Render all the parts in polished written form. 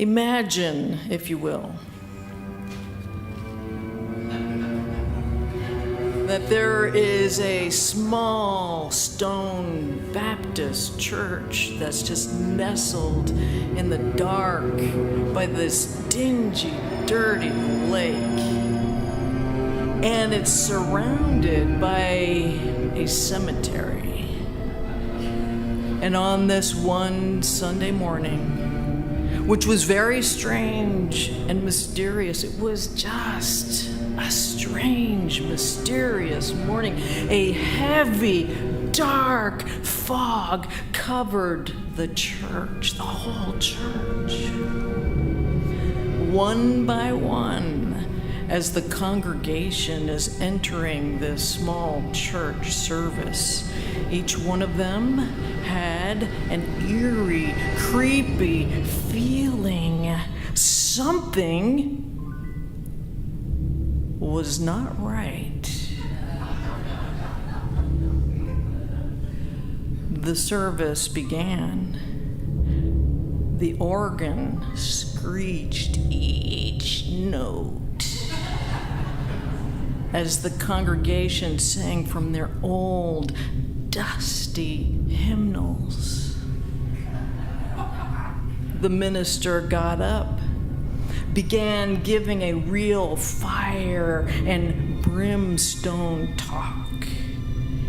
Imagine, if you will, that there is a small stone Baptist church that's just nestled in the dark by this dingy, dirty lake. And it's surrounded by a cemetery. And on this one Sunday morning, which was very strange and mysterious, it was just a strange, mysterious morning. A heavy, dark fog covered the church, the whole church. One by one, as the congregation is entering this small church service, each one of them had an eerie, creepy feeling. Something was not right. The service began. The organ screeched each note as the congregation sang from their old, dusty hymnals. The minister got up, began giving a real fire and brimstone talk.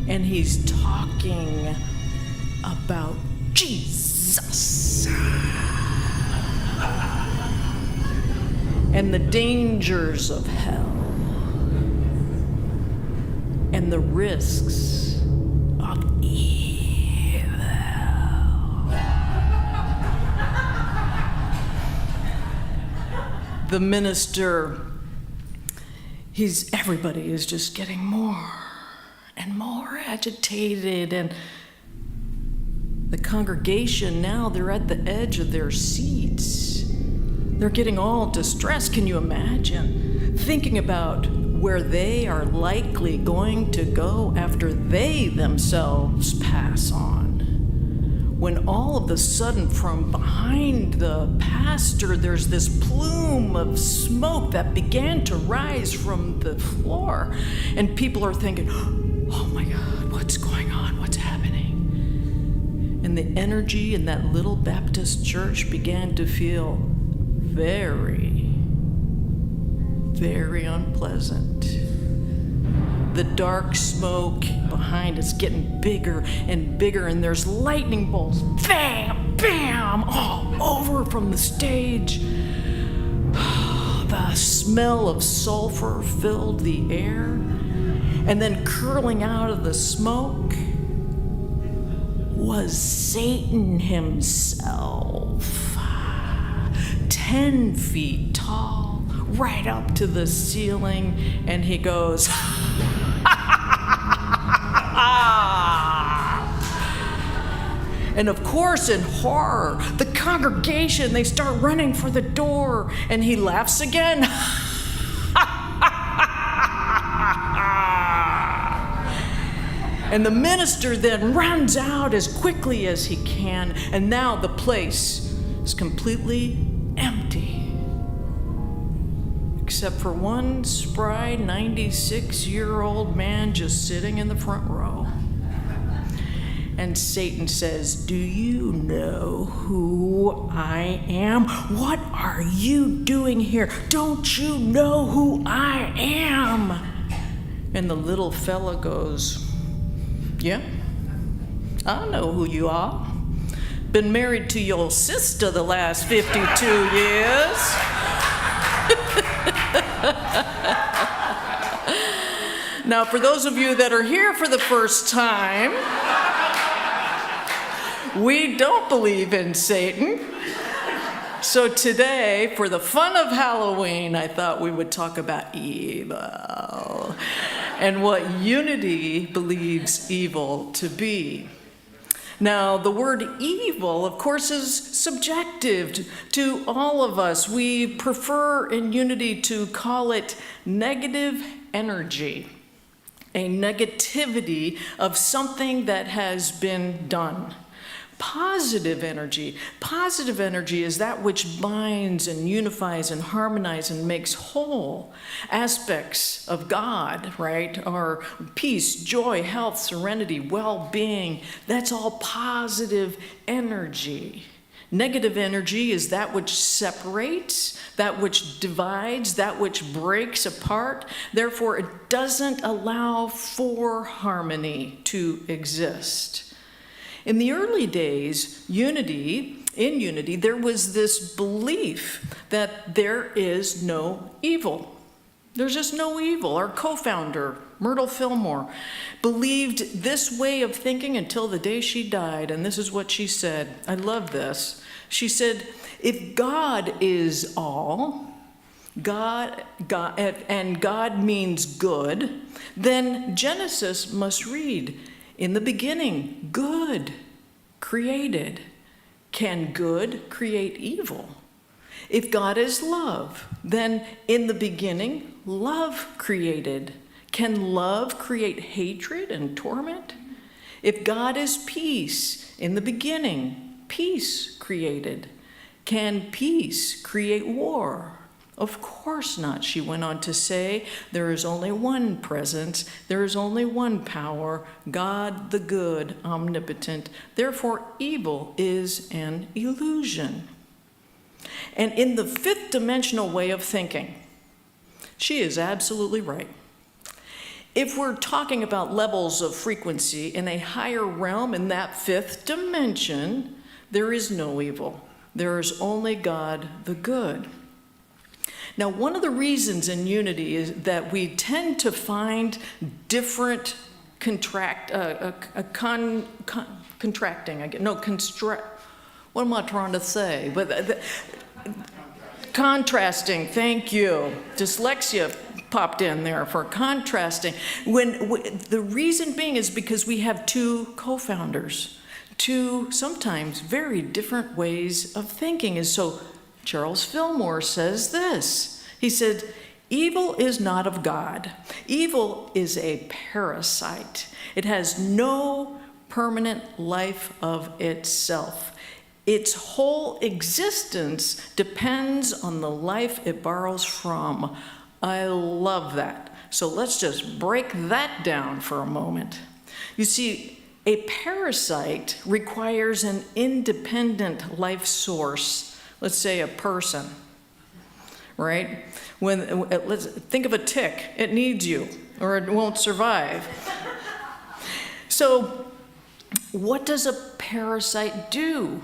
And he's talking about Jesus and the dangers of hell and the risks of evil. The minister, everybody is just getting more and more agitated, and the congregation now, they're at the edge of their seats. They're getting all distressed. Can you imagine? Thinking about where they are likely going to go after they themselves pass on. When all of a sudden, from behind the pastor, there's this plume of smoke that began to rise from the floor. And people are thinking, oh my God, what's going on? What's happening? And the energy in that little Baptist church began to feel very, very unpleasant. The dark smoke behind is getting bigger and bigger, and there's lightning bolts, bam, bam, all over from the stage. The smell of sulfur filled the air, and then curling out of the smoke was Satan himself, 10 feet tall, right up to the ceiling, and he goes, and of course, in horror, the congregation, they start running for the door, and he laughs again. And the minister then runs out as quickly as he can, and now the place is completely empty. Except for one spry 96-year-old man just sitting in the front row. And Satan says, do you know who I am? What are you doing here? Don't you know who I am? And the little fella goes, yeah, I know who you are. Been married to your sister the last 52 years. Now, for those of you that are here for the first time, we don't believe in Satan. So today, for the fun of Halloween, I thought we would talk about evil and what Unity believes evil to be. Now, the word evil, of course, is subjective to all of us. We prefer in Unity to call it negative energy, a negativity of something that has been done. positive energy. Positive energy is that which binds and unifies and harmonizes and makes whole. Aspects of God, right, are peace, joy, health, serenity, well-being. That's all positive energy. Negative energy is that which separates, that which divides, that which breaks apart. Therefore, it doesn't allow for harmony to exist. In the early days, in unity, there was this belief that there is no evil. There's just no evil. Our co-founder, Myrtle Fillmore, believed this way of thinking until the day she died, and this is what she said. I love this. She said, if God is all, and God means good, then Genesis must read, in the beginning, good created. Can good create evil? If God is love, then in the beginning, love created. Can love create hatred and torment? If God is peace, in the beginning, peace created. Can peace create war? Of course not, she went on to say. There is only one presence. There is only one power, God the good, omnipotent. Therefore, evil is an illusion. And in the fifth dimensional way of thinking, she is absolutely right. If we're talking about levels of frequency in a higher realm, in that fifth dimension, there is no evil. There is only God the good. Now, one of the reasons in unity is that we tend to find different what am I trying to say? Contrasting, thank you. Dyslexia popped in there for contrasting. The reason being is because we have two co-founders, two sometimes very different ways of thinking. And so Charles Fillmore says this. He said, evil is not of God. Evil is a parasite. It has no permanent life of itself. Its whole existence depends on the life it borrows from. I love that. So let's just break that down for a moment. You see, a parasite requires an independent life source. Let's say a person, right? Let's think of a tick. It needs you, or it won't survive. So, what does a parasite do?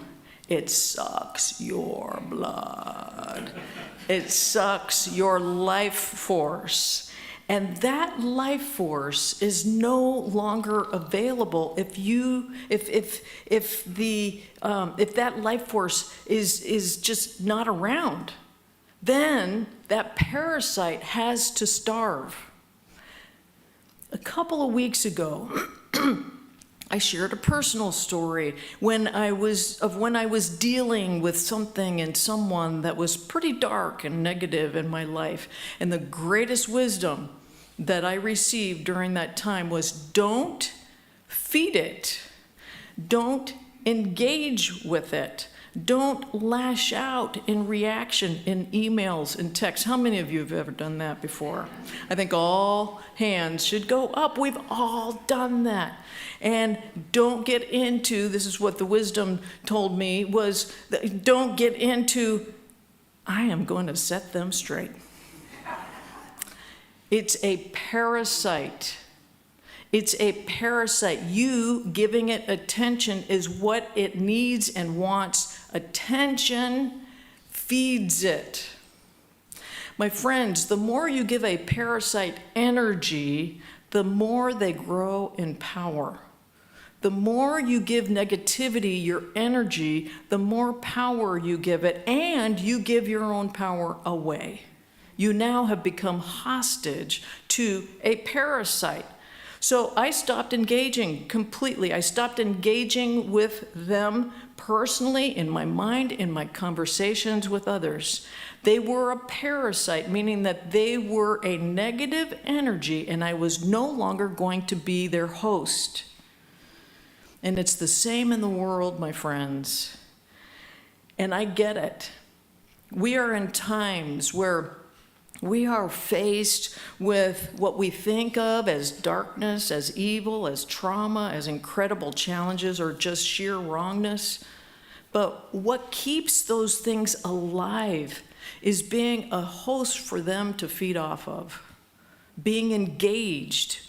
It sucks your blood. It sucks your life force. And that life force is no longer available if that life force is just not around. Then that parasite has to starve. A couple of weeks ago, I shared a personal story when I was dealing with something and someone that was pretty dark and negative in my life. And the greatest wisdom that I received during that time was don't feed it. Don't engage with it. Don't lash out in reaction in emails and texts. How many of you have ever done that before? I think all hands should go up. We've all done that. And don't get into, this is what the wisdom told me, was don't get into, I am going to set them straight. It's a parasite. It's a parasite. You giving it attention is what it needs and wants. Attention feeds it. My friends, the more you give a parasite energy, the more they grow in power. The more you give negativity your energy, the more power you give it, and you give your own power away. You now have become hostage to a parasite. So I stopped engaging completely. I stopped engaging with them personally, in my mind, in my conversations with others. They were a parasite, meaning that they were a negative energy, and I was no longer going to be their host. And it's the same in the world, my friends. And I get it. We are in times where we are faced with what we think of as darkness, as evil, as trauma, as incredible challenges, or just sheer wrongness. But what keeps those things alive is being a host for them to feed off of, being engaged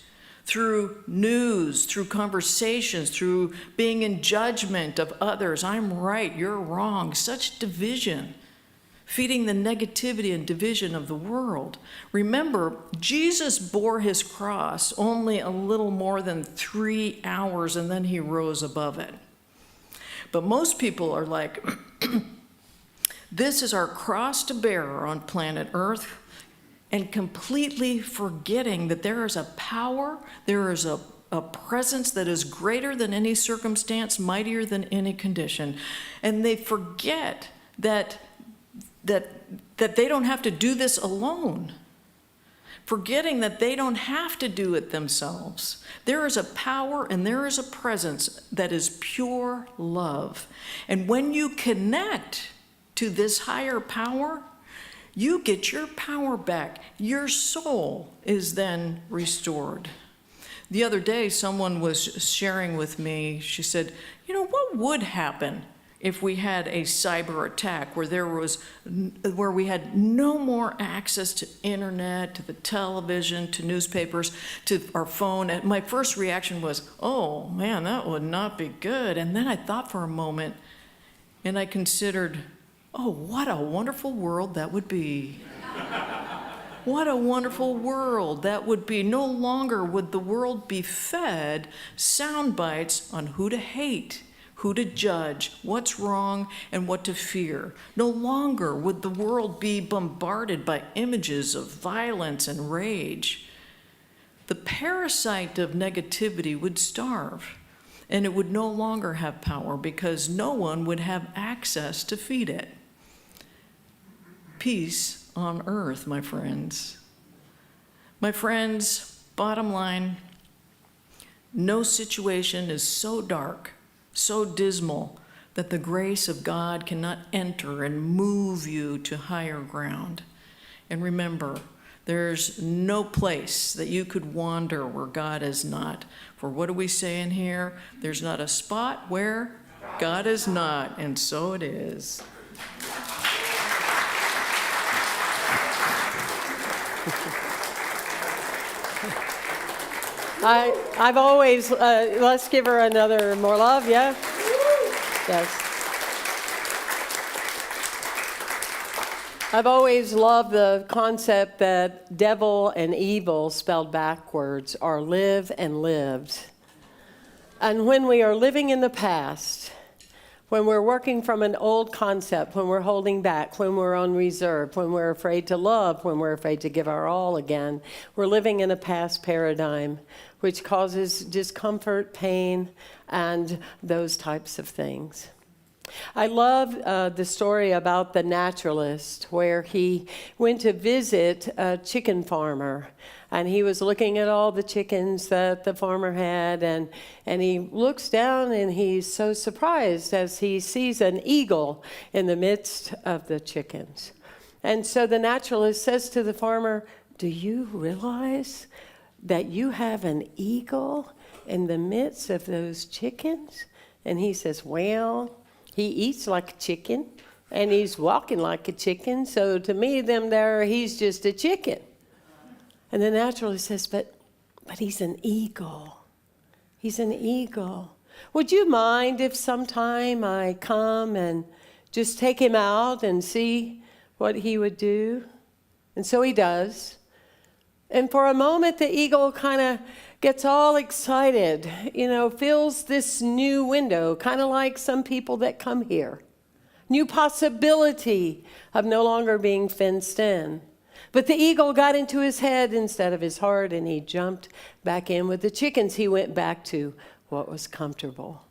through news, through conversations, through being in judgment of others. I'm right, you're wrong. Such division, feeding the negativity and division of the world. Remember, Jesus bore his cross only a little more than 3 hours, and then he rose above it. But most people are like, this is our cross to bear on planet Earth, and completely forgetting that there is a power, there is a presence that is greater than any circumstance, mightier than any condition. And they forget that they don't have to do this alone. Forgetting that they don't have to do it themselves. There is a power and there is a presence that is pure love. And when you connect to this higher power, you get your power back. Your soul is then restored. The other day, someone was sharing with me, she said, what would happen if we had a cyber attack where we had no more access to internet, to the television, to newspapers, to our phone? And my first reaction was, oh man, that would not be good. And then I thought for a moment, and I considered, oh, what a wonderful world that would be. What a wonderful world that would be. No longer would the world be fed sound bites on who to hate, who to judge, what's wrong, and what to fear. No longer would the world be bombarded by images of violence and rage. The parasite of negativity would starve, and it would no longer have power because no one would have access to feed it. Peace on earth, my friends. My friends, bottom line, no situation is so dark, so dismal, that the grace of God cannot enter and move you to higher ground. And remember, there's no place that you could wander where God is not. For what do we say in here? There's not a spot where God is not, and so it is. I've always, let's give her another more love, yeah? Yes. I've always loved the concept that devil and evil spelled backwards are live and lived. And when we are living in the past, when we're working from an old concept, when we're holding back, when we're on reserve, when we're afraid to love, when we're afraid to give our all again, we're living in a past paradigm, which causes discomfort, pain, and those types of things. I love the story about the naturalist, where he went to visit a chicken farmer, and he was looking at all the chickens that the farmer had, and he looks down and he's so surprised as he sees an eagle in the midst of the chickens. And so the naturalist says to the farmer, "Do you realize that you have an eagle in the midst of those chickens?" And he says, "Well, he eats like a chicken and he's walking like a chicken, so to me, he's just a chicken." And the naturalist says, but he's an eagle. He's an eagle. Would you mind if sometime I come and just take him out and see what he would do? And so he does. And for a moment, the eagle kind of gets all excited, feels this new window, kind of like some people that come here. New possibility of no longer being fenced in. But the eagle got into his head instead of his heart, and he jumped back in with the chickens. He went back to what was comfortable.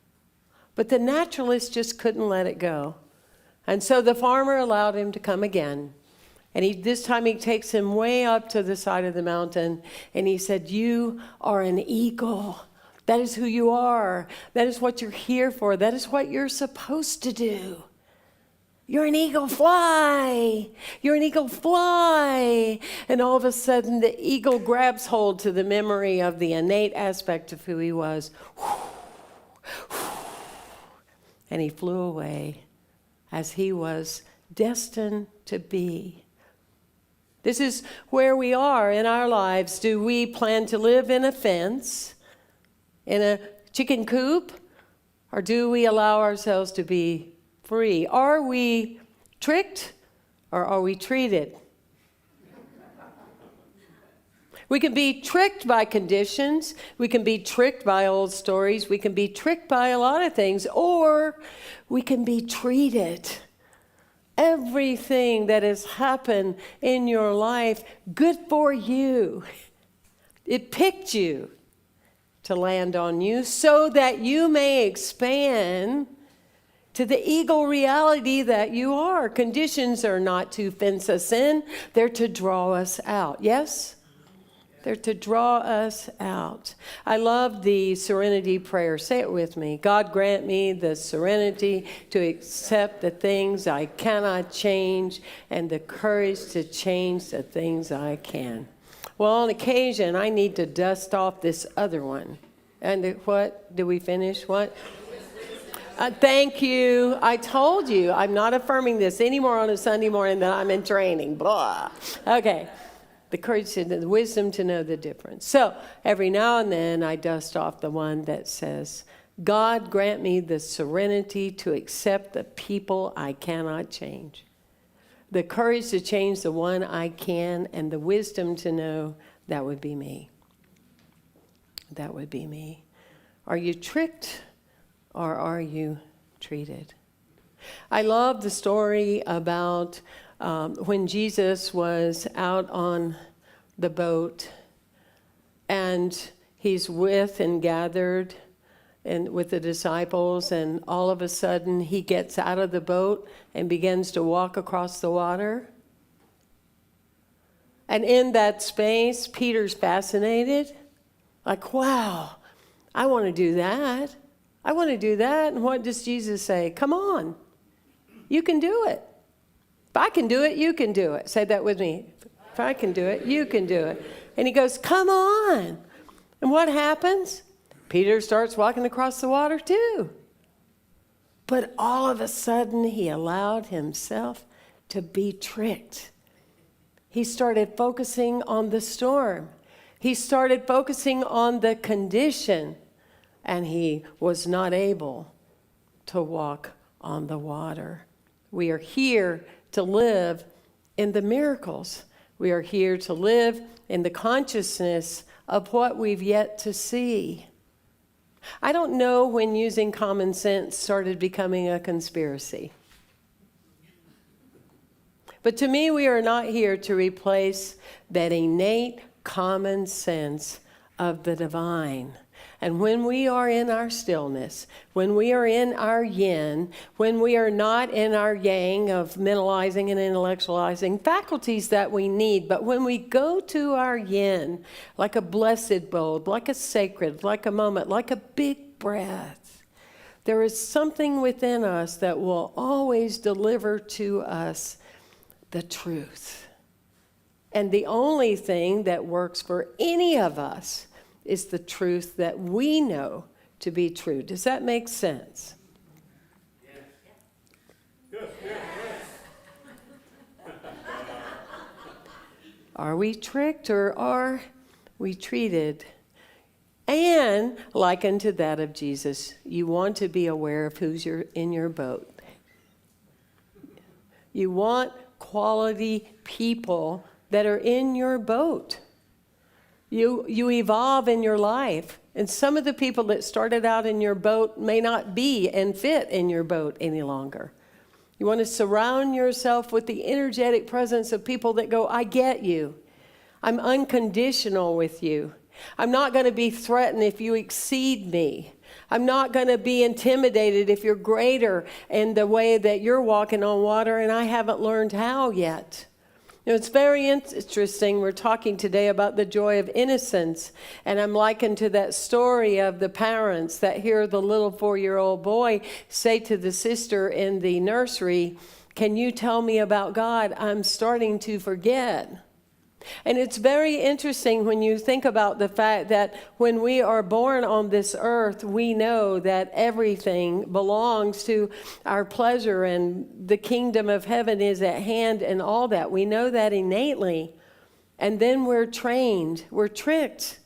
But the naturalist just couldn't let it go. And so the farmer allowed him to come again. And this time he takes him way up to the side of the mountain, and he said, "You are an eagle That is who you are. That is what you're here for. That is what you're supposed to do. You're an eagle, fly. You're an eagle, fly. And all of a sudden, the eagle grabs hold to the memory of the innate aspect of who he was. And he flew away as he was destined to be. This is where we are in our lives. Do we plan to live in a fence, in a chicken coop, or do we allow ourselves to be free? Are we tricked or are we treated? We can be tricked by conditions. We can be tricked by old stories. We can be tricked by a lot of things, or we can be treated. Everything that has happened in your life, good for you. It picked you to land on you so that you may expand to the eagle reality that you are. Conditions are not to fence us in. They're to draw us out. Yes? They're to draw us out. I love the serenity prayer. Say it with me. God, grant me the serenity to accept the things I cannot change and the courage to change the things I can. Well, on occasion, I need to dust off this other one. And what? Did we finish? What? Thank you. I told you I'm not affirming this anymore on a Sunday morning that I'm in training. Blah. Okay. The courage and the wisdom to know the difference. So every now and then I dust off the one that says, God, grant me the serenity to accept the people I cannot change, the courage to change the one I can, and the wisdom to know that would be me. That would be me. Are you tricked or are you treated? I love the story about when Jesus was out on the boat and he's with and gathered and with the disciples, and all of a sudden he gets out of the boat and begins to walk across the water. And in that space, Peter's fascinated. Like, wow, I want to do that. I want to do that. And what does Jesus say? Come on, you can do it. If I can do it, you can do it. Say that with me. If I can do it, you can do it. And he goes, come on. And what happens? Peter starts walking across the water too. But all of a sudden, he allowed himself to be tricked. He started focusing on the storm. He started focusing on the condition. And he was not able to walk on the water. We are here to live in the miracles. We are here to live in the consciousness of what we've yet to see. I don't know when using common sense started becoming a conspiracy. But to me, we are not here to replace that innate common sense of the divine. And when we are in our stillness, when we are in our yin, when we are not in our yang of mentalizing and intellectualizing, faculties that we need, but when we go to our yin, like a blessed bowl, like a sacred, like a moment, like a big breath, there is something within us that will always deliver to us the truth. And the only thing that works for any of us is the truth that we know to be true. Does that make sense? Yes. Are we tricked or are we treated? And like unto that of Jesus, you want to be aware of who's in your boat. You want quality people that are in your boat. You evolve in your life. And some of the people that started out in your boat may not be and fit in your boat any longer. You want to surround yourself with the energetic presence of people that go, I get you. I'm unconditional with you. I'm not going to be threatened if you exceed me. I'm not going to be intimidated if you're greater in the way that you're walking on water and I haven't learned how yet. It's very interesting. We're talking today about the joy of innocence. And I'm likened to that story of the parents that hear the little 4-year-old boy say to the sister in the nursery, "Can you tell me about God? I'm starting to forget." And it's very interesting when you think about the fact that when we are born on this earth, we know that everything belongs to our pleasure and the kingdom of heaven is at hand and all that. We know that innately. And then we're trained, we're tricked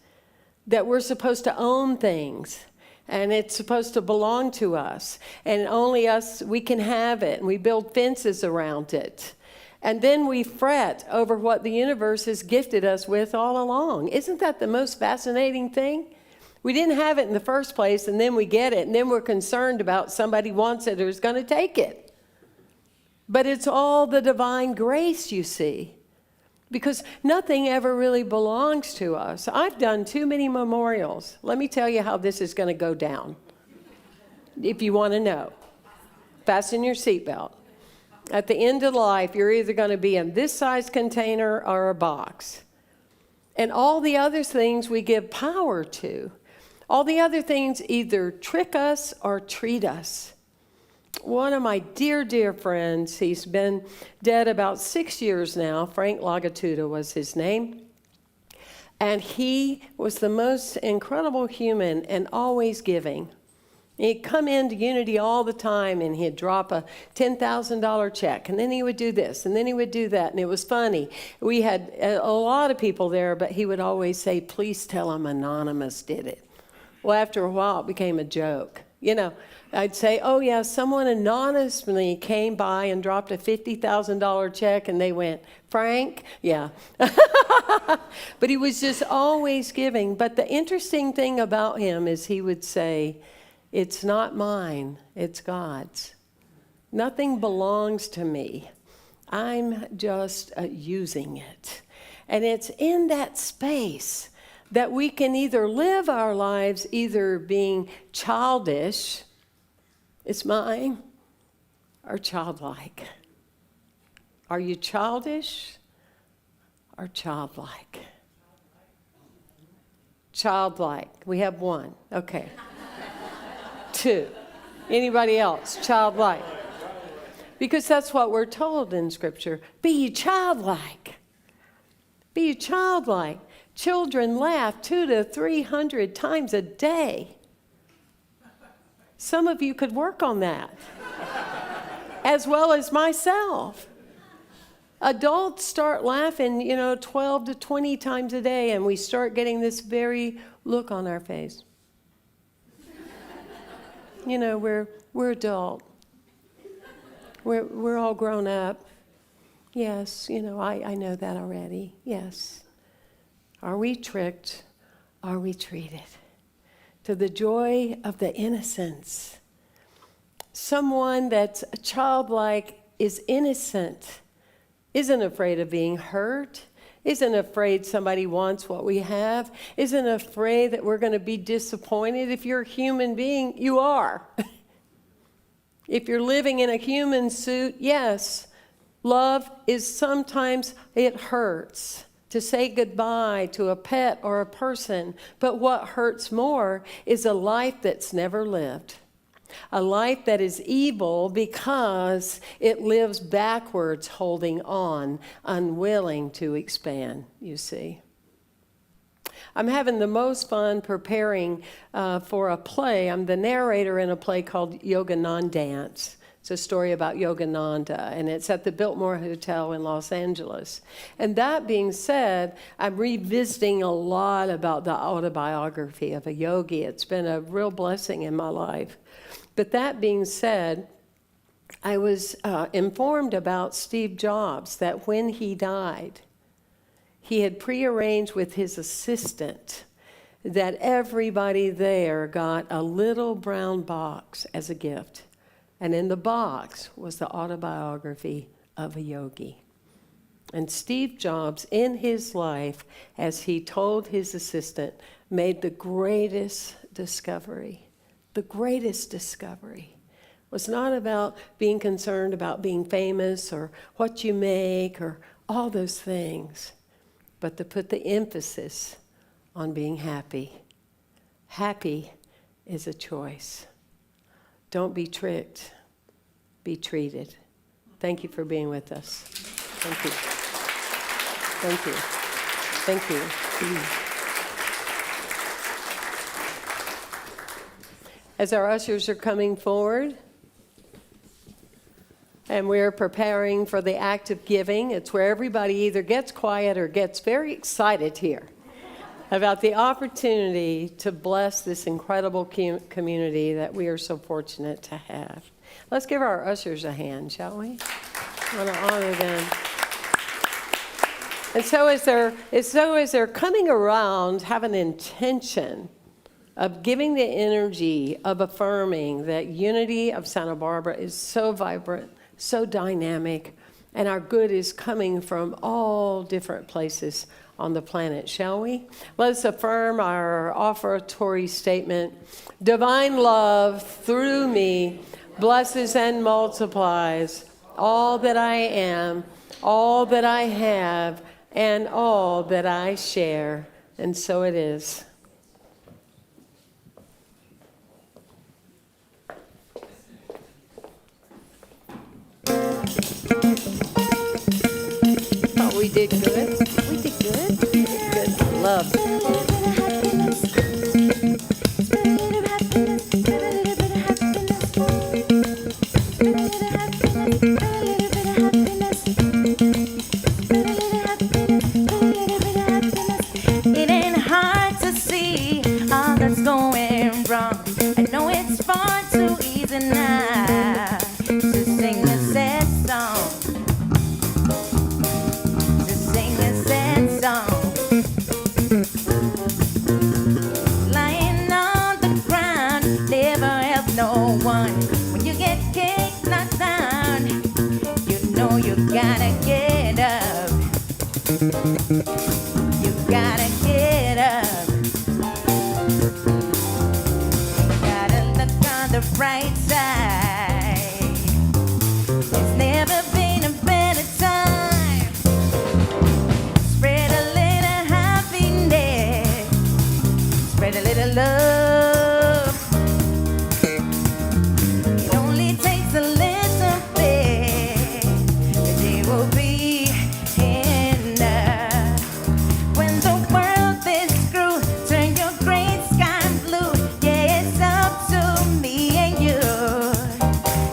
that we're supposed to own things. And it's supposed to belong to us. And only us, we can have it. And we build fences around it. And then we fret over what the universe has gifted us with all along. Isn't that the most fascinating thing? We didn't have it in the first place, and then we get it, and then we're concerned about somebody wants it or is going to take it. But it's all the divine grace, you see, because nothing ever really belongs to us. I've done too many memorials. Let me tell you how this is going to go down, if you want to know. Fasten your seatbelt. At the end of life, you're either going to be in this size container or a box. And all the other things we give power to. All the other things either trick us or treat us. One of my dear, dear friends, he's been dead about 6 years now. Frank Lagatuda was his name. And he was the most incredible human and always giving. He'd come into Unity all the time, and he'd drop a $10,000 check, and then he would do this, and then he would do that, and it was funny. We had a lot of people there, but he would always say, "Please tell him Anonymous did it." Well, after a while, it became a joke. I'd say, "Oh, yeah, someone anonymously came by and dropped a $50,000 check," and they went, "Frank?" Yeah. But he was just always giving. But the interesting thing about him is he would say, "It's not mine, it's God's. Nothing belongs to me. I'm just using it." And it's in that space that we can either live our lives either being childish, it's mine, or childlike. Are you childish or childlike? Childlike. We have one. Okay. 2. Anybody else? Childlike. Because that's what we're told in Scripture. Be ye childlike. Be ye childlike. Children laugh 200 to 300 times a day. Some of you could work on that, as well as myself. Adults start laughing, 12 to 20 times a day, and we start getting this very look on our face. We're adult. We're all grown up. Yes, I know that already. Yes. Are we tricked? Are we treated? To the joy of the innocence. Someone that's childlike is innocent, isn't afraid of being hurt, isn't afraid somebody wants what we have, isn't afraid that we're going to be disappointed. If you're a human being, you are. If you're living in a human suit, yes, love is sometimes, it hurts to say goodbye to a pet or a person. But what hurts more is a life that's never lived. A life that is evil because it lives backwards, holding on, unwilling to expand, you see. I'm having the most fun preparing for a play. I'm the narrator in a play called Yogananda. It's a story about Yogananda, and it's at the Biltmore Hotel in Los Angeles. And that being said, I'm revisiting a lot about the autobiography of a yogi. It's been a real blessing in my life. But that being said, I was informed about Steve Jobs that when he died, he had prearranged with his assistant that everybody there got a little brown box as a gift. And in the box was the autobiography of a yogi. And Steve Jobs, in his life, as he told his assistant, made the greatest discovery. The greatest discovery was not about being concerned about being famous or what you make or all those things, but to put the emphasis on being happy. Happy is a choice. Don't be tricked. Be treated. Thank you for being with us. Thank you. Thank you. Thank you. As our ushers are coming forward, and we're preparing for the act of giving, it's where everybody either gets quiet or gets very excited here about the opportunity to bless this incredible community that we are so fortunate to have. Let's give our ushers a hand, shall we? I want to honor them. And so as they're coming around, have an intention of giving the energy of affirming that unity of Santa Barbara is so vibrant, so dynamic, and our good is coming from all different places on the planet, shall we? Let's affirm our offertory statement. Divine love through me blesses and multiplies all that I am, all that I have, and all that I share. And so it is. Oh, we did good. We did good. We did good. Love. It ain't hard to see all that's going wrong. I know it's far too easy now to sing a sad song. To sing a sad song. Lying on the ground, never help no one. When you get kicked, knocked down, you know you gotta get up. You gotta get up. You gotta look on the bright side. There's never been a better time. Spread a little happiness. Spread a little love. It only takes a little bit. The day will be enough. When the world is screwed, turn your gray sky blue. Yeah, it's up to me and you.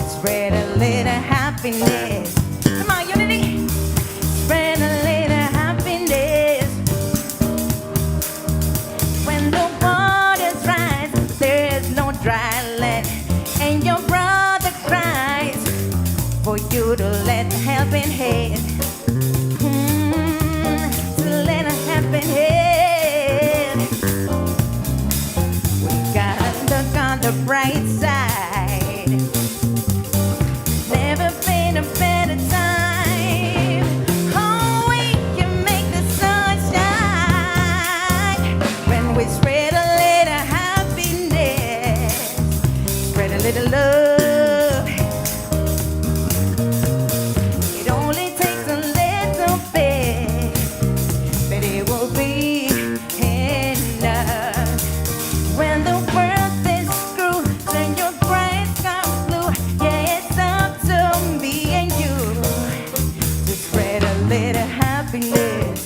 Spread a little happiness. Come on, unity. Spread a little happiness. When the waters rise, there's no dry land. And your brother cries for you to lend a helping hand. To lend a helping hand. We gotta look on the bright side. Never been a better time. Oh, we can make the sun shine when we spread a little happiness, spread a little love. It only takes a little bit, but it will be enough. When the world is screwed, turn your gray sky blue. Yeah, it's up to me and you to spread a little happiness.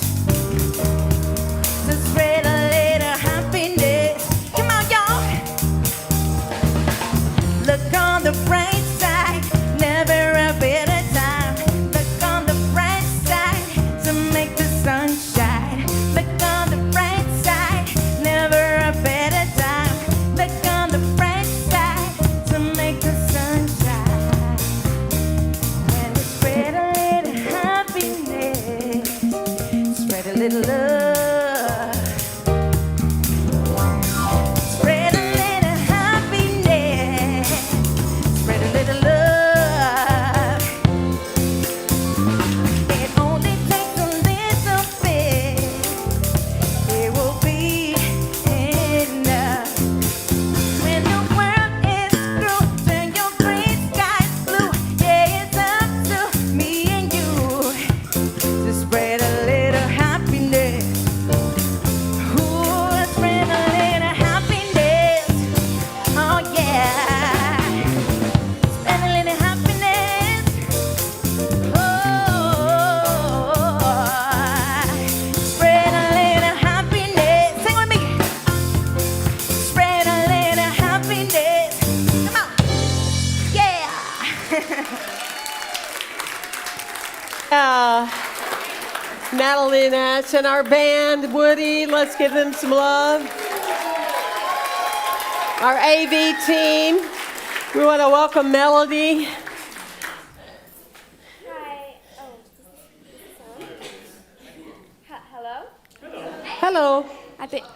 To spread a little happiness. Come on, y'all. Look on the bright side, never a better time. Look on the bright side to make the sun shine. Look on the bright side, never a better time. Look on the bright side to make the sun shine. When we spread a little happiness, spread a little love. Spread a little happiness, spread a little love. It only takes a little bit. It will be enough. When the world is through, turn your gray skies blue. Yeah, it's up to me and you to spread Melody, Nesh, and our band, Woody. Let's give them some love. Our AV team. We want to welcome Melody. Hi. Oh, is this on? Hello? Hello.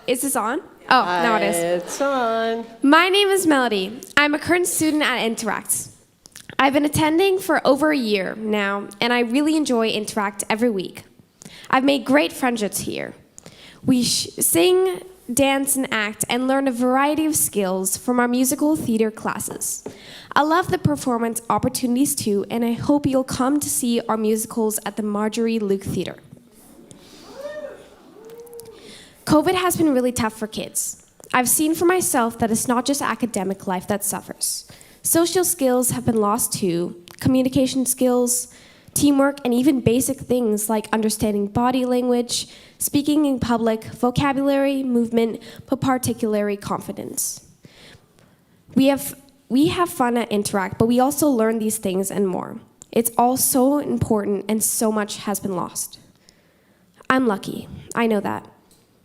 Is this on? Oh, now it is. It's on. My name is Melody. I'm a current student at Interact. I've been attending for over a year now, and I really enjoy Interact every week. I've made great friendships here. We sing, dance, and act, and learn a variety of skills from our musical theater classes. I love the performance opportunities too, and I hope you'll come to see our musicals at the Marjorie Luke Theater. COVID has been really tough for kids. I've seen for myself that it's not just academic life that suffers. Social skills have been lost too, communication skills, teamwork, and even basic things like understanding body language, speaking in public, vocabulary, movement, but particularly confidence. We have fun at Interact, but we also learn these things and more. It's all so important, and so much has been lost. I'm lucky, I know that.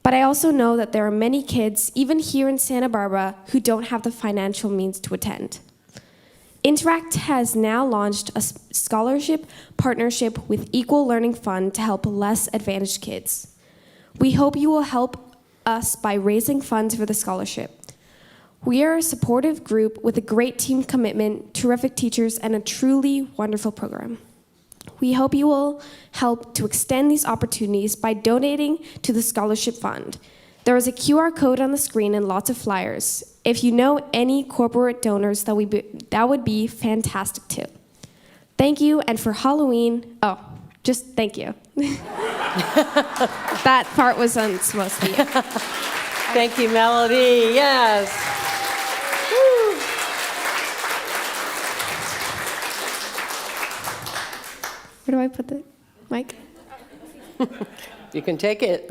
But I also know that there are many kids, even here in Santa Barbara, who don't have the financial means to attend. Interact has now launched a scholarship partnership with Equal Learning Fund to help less advantaged kids. We hope you will help us by raising funds for the scholarship. We are a supportive group with a great team commitment, terrific teachers, and a truly wonderful program. We hope you will help to extend these opportunities by donating to the scholarship fund. There is a QR code on the screen and lots of flyers. If you know any corporate donors, that would be fantastic too. Thank you, and for Halloween, just thank you. That part wasn't supposed to be. Thank you, Melody. Yes. Woo. Where do I put the mic? You can take it.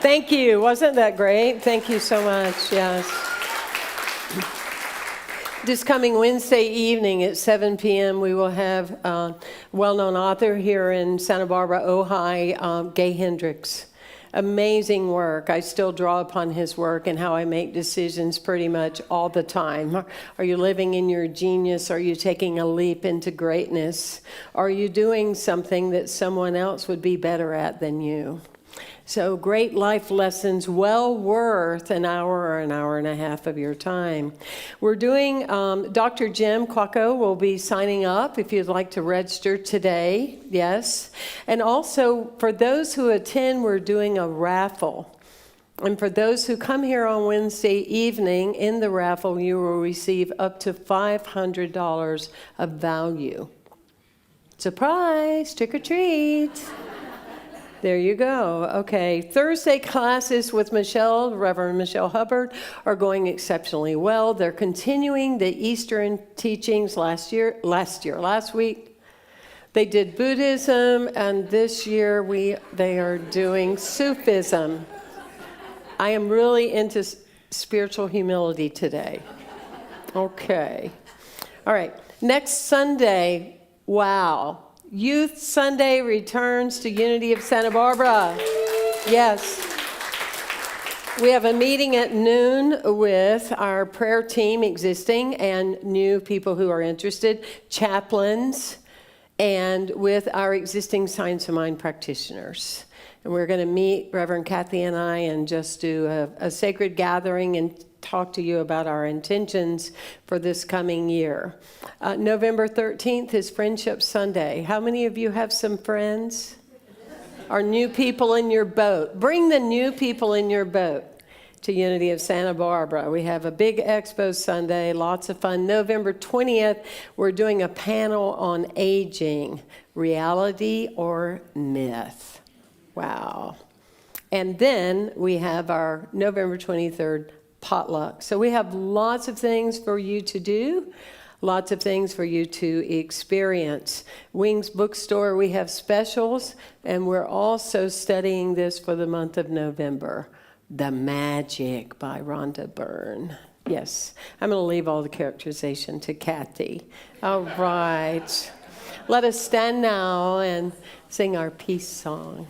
Thank you. Wasn't that great? Thank you so much. Yes. This coming Wednesday evening at 7 p.m., we will have a well-known author here in Santa Barbara, Ojai, Gay Hendricks. Amazing work. I still draw upon his work and how I make decisions pretty much all the time. Are you living in your genius? Are you taking a leap into greatness? Are you doing something that someone else would be better at than you? So great life lessons, well worth an hour or an hour and a half of your time. We're doing, Dr. Jim Quacco will be signing up if you'd like to register today, yes. And also for those who attend, we're doing a raffle. And for those who come here on Wednesday evening, in the raffle, you will receive up to $500 of value. Surprise, trick or treat. There you go. Okay. Thursday classes with Reverend Michelle Hubbard, are going exceptionally well. They're continuing the Eastern teachings last week. They did Buddhism, and this year they are doing Sufism. I am really into spiritual humility today. Okay. All right. Next Sunday, wow. Youth Sunday returns to Unity of Santa Barbara. Yes. We have a meeting at noon with our prayer team existing and new people who are interested, chaplains, and with our existing Science of Mind practitioners. And we're going to meet Reverend Cathy and I and just do a sacred gathering and talk to you about our intentions for this coming year. November 13th is Friendship Sunday. How many of you have some friends? Or new people in your boat? Bring the new people in your boat to Unity of Santa Barbara. We have a big expo Sunday, lots of fun. November 20th, we're doing a panel on aging, reality or myth. Wow. And then we have our November 23rd potluck. So we have lots of things for you to do, lots of things for you to experience. Wings Bookstore, we have specials, and we're also studying this for the month of November. The Magic by Rhonda Byrne. Yes, I'm going to leave all the characterization to Cathy. All right. Let us stand now and sing our peace song.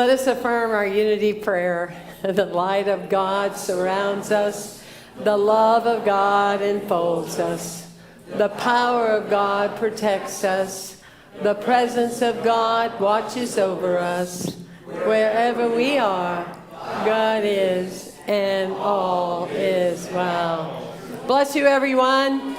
Let us affirm our unity prayer. The light of God surrounds us. The love of God enfolds us. The power of God protects us. The presence of God watches over us. Wherever we are, God is, and all is well. Bless you, everyone.